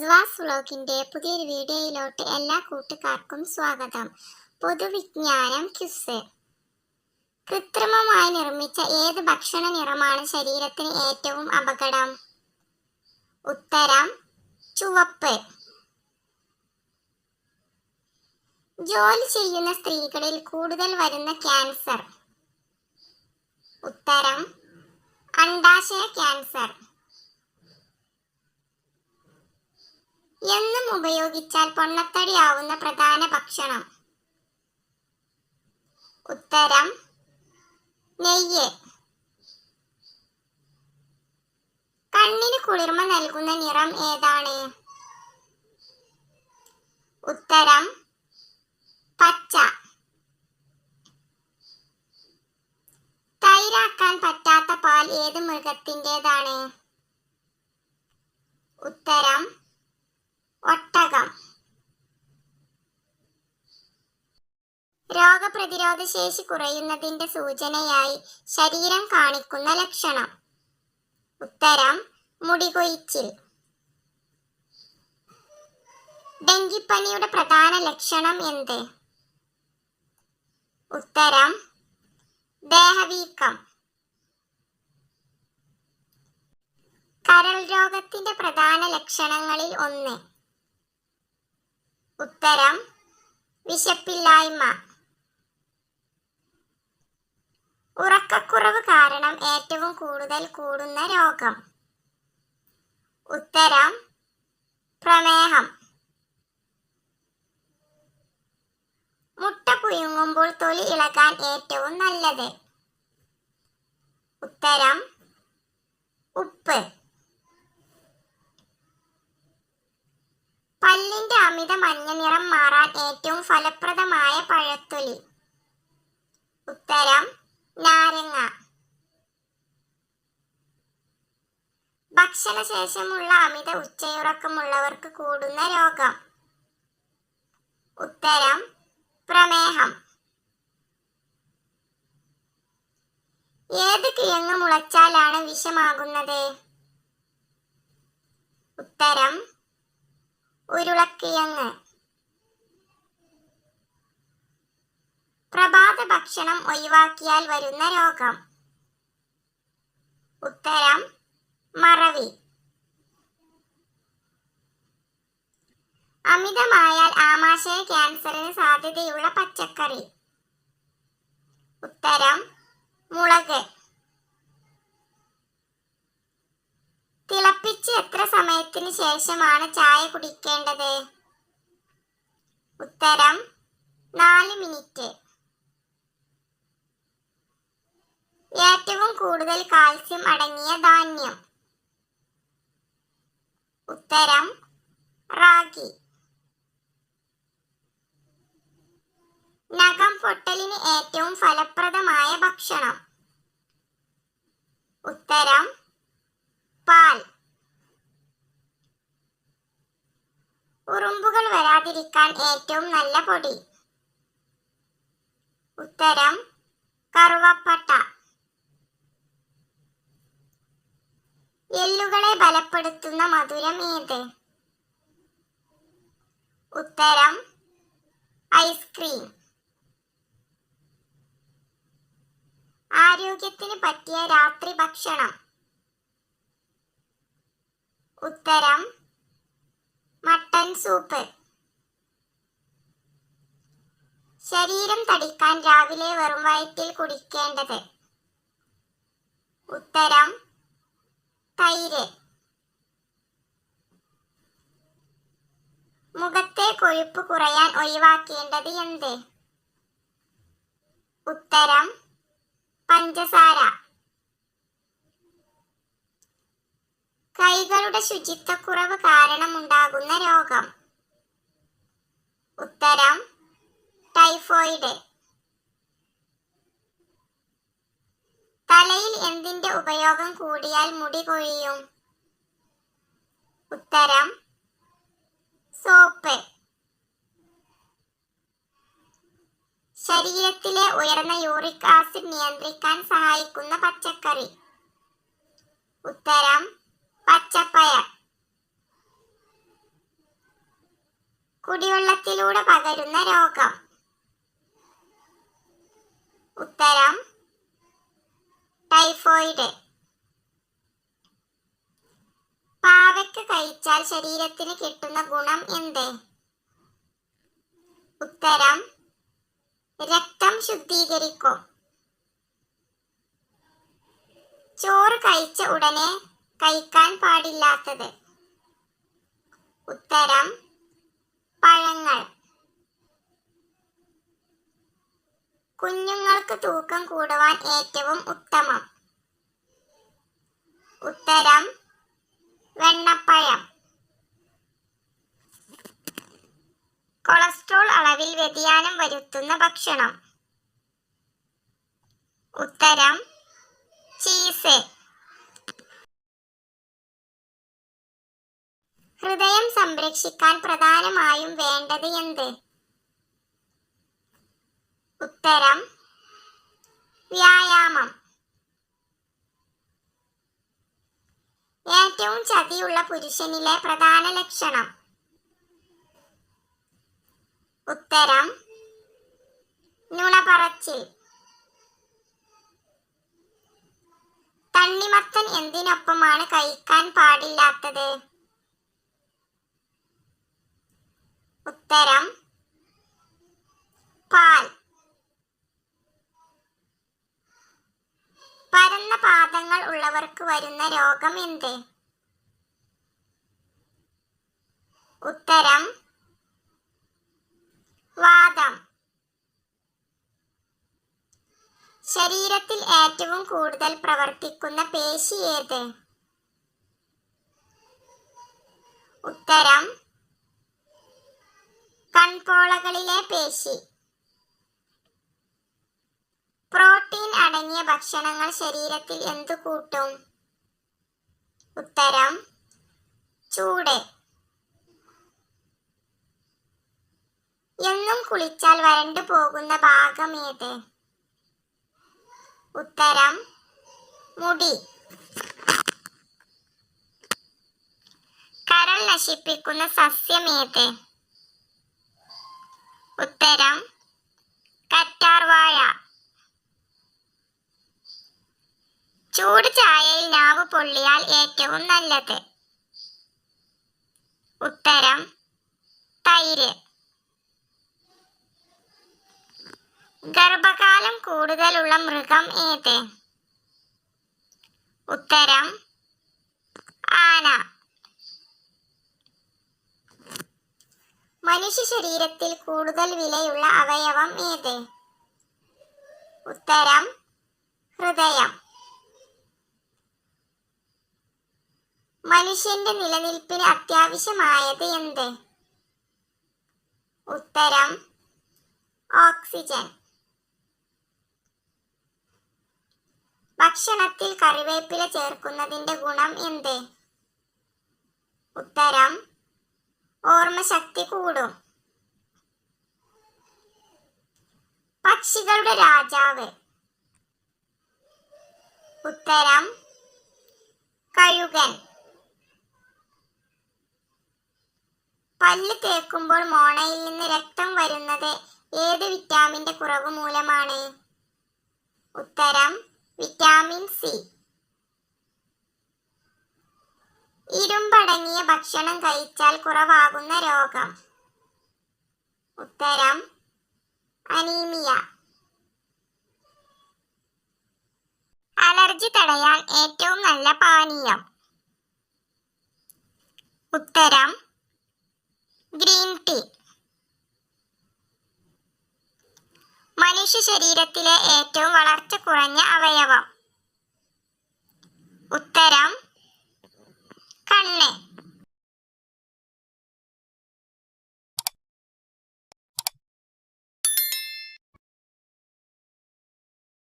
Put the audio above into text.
സ്വാസ് വ്ലോഗിന്റെ പുതിയൊരു വീഡിയോയിലോട്ട് എല്ലാ കൂട്ടുകാർക്കും സ്വാഗതം. പൊതുവിജ്ഞാനം ക്വിസ്. കൃത്രിമമായി നിർമ്മിച്ച ഏത് ഭക്ഷണ നിറമാണ് ശരീരത്തിന് ഏറ്റവും അപകടം? ഉത്തരം ചുവപ്പ്. ജോലി ചെയ്യുന്ന സ്ത്രീകളിൽ കൂടുതൽ വരുന്ന ക്യാൻസർ? ഉത്തരം അണ്ഡാശയ ക്യാൻസർ. എന്നും ഉപയോഗിച്ചാൽ പൊണ്ണത്തടിയാവുന്ന പ്രധാന ഭക്ഷണം? ഉത്തരം നെയ്യ്. കണ്ണിന് കുളിർമ നൽകുന്ന നിറം ഏതാണ്? ഉത്തരം പച്ച. തൈരാക്കാൻ പറ്റാത്ത പാൽ ഏത് മൃഗത്തിൻ്റെതാണ്? ഉത്തരം ഒട്ടകം. രോഗപ്രതിരോധ ശേഷി കുറയുന്നതിന്റെ സൂചനയായി ശരീരം കാണിക്കുന്ന ലക്ഷണം? ഉത്തരം മുടികൊഴിച്ചിൽ. ഡെങ്കിപ്പനിയുടെ പ്രധാന ലക്ഷണം എന്ത്? ഉത്തരം ദേഹവീക്കം. കരൾ രോഗത്തിന്റെ പ്രധാന ലക്ഷണങ്ങളിൽ ഒന്ന്? ഉത്തരം വിശപ്പില്ലായ്മ. ഉറക്കക്കുറവ് കാരണം ഏറ്റവും കൂടുതൽ കൂടുന്ന രോഗം? ഉത്തരം പ്രമേഹം. മുട്ട പുഴുങ്ങുമ്പോൾ തൊലി ഇളകാൻ ഏറ്റവും നല്ലത്? ഉത്തരം ഉപ്പ്. പല്ലിന്റെ അമിത മഞ്ഞ നിറം മാറാൻ ഏറ്റവും ഫലപ്രദമായ പഴത്തൊലി? ഉത്തരം നാരങ്ങ. ഭക്ഷണശേഷമുള്ള അമിത ഉച്ചയുറക്കമുള്ളവർക്ക് കൂടുന്ന രോഗം? ഉത്തരം പ്രമേഹം. ഏത് കിഴങ്ങ് മുളച്ചാലാണ് വിഷമാകുന്നത്? ഉത്തരം ഉരുളക്കിഴങ്ങ്. പ്രഭാത ഭക്ഷണം ഒഴിവാക്കിയാൽ വരുന്ന രോഗം? ഉത്തരം മറവി. അമിതമായാൽ ആമാശയ ക്യാൻസറിന് സാധ്യതയുള്ള പച്ചക്കറി? ഉത്തരം മുളക്. തിളപ്പിച്ച് എത്ര സമയത്തിന് ശേഷമാണ് ചായ കുടിക്കേണ്ടത്? ഉത്തരം 4 മിനിറ്റ്. ഏറ്റവും കൂടുതൽ കാൽസ്യം അടങ്ങിയ ധാന്യം? ഉത്തരം റാഗി. നഖം പൊട്ടലിന് ഏറ്റവും ഫലപ്രദമായ ഭക്ഷണം? ഉത്തരം പാൽ. ഉറുമ്പുകൾ വരാതിരിക്കാൻ ഏറ്റവും നല്ല പൊടി? ഉത്തരം കറുവപ്പട്ട. എല്ലുകളെ ബലപ്പെടുത്തുന്ന മധുരം ഏത്? ഉത്തരം ഐസ്ക്രീം. ആരോഗ്യത്തിന് പറ്റിയ രാത്രി ഭക്ഷണം? ഉത്തരം മട്ടൻ സൂപ്പ്. ശരീരം തടിക്കാൻ രാവിലെ വെറും വയറ്റിൽ കുടിക്കേണ്ടത്? ഉത്തരം തൈര്. മുഖത്തെ കൊഴുപ്പ് കുറയാൻ ഒഴിവാക്കേണ്ടത് എന്ത്? ഉത്തരം പഞ്ചസാര. കൈകളുടെ ശുചിത്വക്കുറവ് കാരണമുണ്ടാകുന്ന രോഗം? ഉത്തരം ടൈഫോയിഡ്. തലയിൽ എന്തിന്റെ ഉപയോഗം കൂടിയാൽ മുടി കൊഴിയും? ഉത്തരം സോപ്പ്. ശരീരത്തിലെ ഉയർന്ന യൂറിക് ആസിഡ് നിയന്ത്രിക്കാൻ സഹായിക്കുന്ന പച്ചക്കറി? ഉത്തരം പച്ചപ്പയർ. കുടിവെള്ളത്തിലൂടെ പകരുന്ന രോഗം? ഉത്തരം ടൈഫോയിഡ്. പാവയ്ക്ക കഴിച്ചാൽ ശരീരത്തിന് കിട്ടുന്ന ഗുണം എന്ത്? ഉത്തരം രക്തം ശുദ്ധീകരിക്കും. ചോറ് കഴിച്ച ഉടനെ കഴിക്കാൻ പാടില്ലാത്തത്? ഉത്തരം പഴങ്ങൾ. കുഞ്ഞുങ്ങൾക്ക് തൂക്കം കൂടുവാൻ ഏറ്റവും ഉത്തമം? ഉത്തരം വെണ്ണപ്പഴം. കൊളസ്ട്രോൾ അളവിൽ വ്യതിയാനം വരുത്തുന്ന ഭക്ഷണം? ഉത്തരം ചീസ്. ഹൃദയം സംരക്ഷിക്കാൻ പ്രധാനമായും വേണ്ടത് എന്ത്? ഉത്തരം വ്യായാമം. ഏറ്റവും ചതിയുള്ള പുരുഷനിലെ പ്രധാന ലക്ഷണം? ഉത്തരം നുണ പറച്ചിൽ. തണ്ണിമത്തൻ എന്തിനൊപ്പമാണ് കഴിക്കാൻ പാടില്ലാത്തത്? ഉത്തരം പാൽ. പരന്ന പാദങ്ങൾ ഉള്ളവർക്ക് വരുന്ന രോഗം എന്ത്? ഉത്തരം വാതം. ശരീരത്തിൽ ഏറ്റവും കൂടുതൽ പ്രവർത്തിക്കുന്ന പേശി ഏത്? ഉത്തരം കൺപോളകളിലെ പേശി. പ്രോട്ടീൻ അടങ്ങിയ ഭക്ഷണങ്ങൾ ശരീരത്തിൽ എന്തു കൂട്ടും? ഉത്തരം ചൂട്. എന്നും കുളിച്ചാൽ വരണ്ടു പോകുന്ന ഭാഗം ഏത്? ഉത്തരം മുടി. കരൾ നശിപ്പിക്കുന്ന സസ്യം ഏത്? ഉത്തരം കറ്റാർവാഴ. ചൂട് ചായയിൽ നാവ് പൊള്ളിയാൽ ഏറ്റവും നല്ലത്? ഉത്തരം തൈര്. ഗർഭകാലം കൂടുതലുള്ള മൃഗം ഏത്? ഉത്തരം ആന. മനുഷ്യ ശരീരത്തിൽ കൂടുതൽ വിലയുള്ള അവയവം ഏത്? ഉത്തരം ഹൃദയം. മനുഷ്യന്റെ നിലനിൽപ്പിന് അത്യാവശ്യമായത് എന്ത്? ഉത്തരം ഓക്സിജൻ. ഭക്ഷണത്തിൽ കറിവേപ്പില ചേർക്കുന്നതിന്റെ ഗുണം എന്ത്? ഉത്തരം ഓർമ്മശക്തി കൂടും. പക്ഷികളുടെ രാജാവ്? ഉത്തരം കഴുകൻ. പല്ല് തേക്കുമ്പോൾ മോണയിൽ നിന്ന് രക്തം വരുന്നത് ഏത് വിറ്റാമിന്റെ കുറവ് മൂലമാണ്? ഉത്തരം വിറ്റാമിൻ സി. ഇരുമ്പടങ്ങിയ ഭക്ഷണം കഴിച്ചാൽ കുറവാകുന്ന രോഗം? ഉത്തരം അനീമിയ. അലർജി തടയാൻ ഏറ്റവും നല്ല പാനീയം? ഉത്തരം ഗ്രീൻ ടീ. മനുഷ്യ ശരീരത്തിലെ ഏറ്റവും വളർച്ച കുറഞ്ഞ അവയവം? ഉത്തരം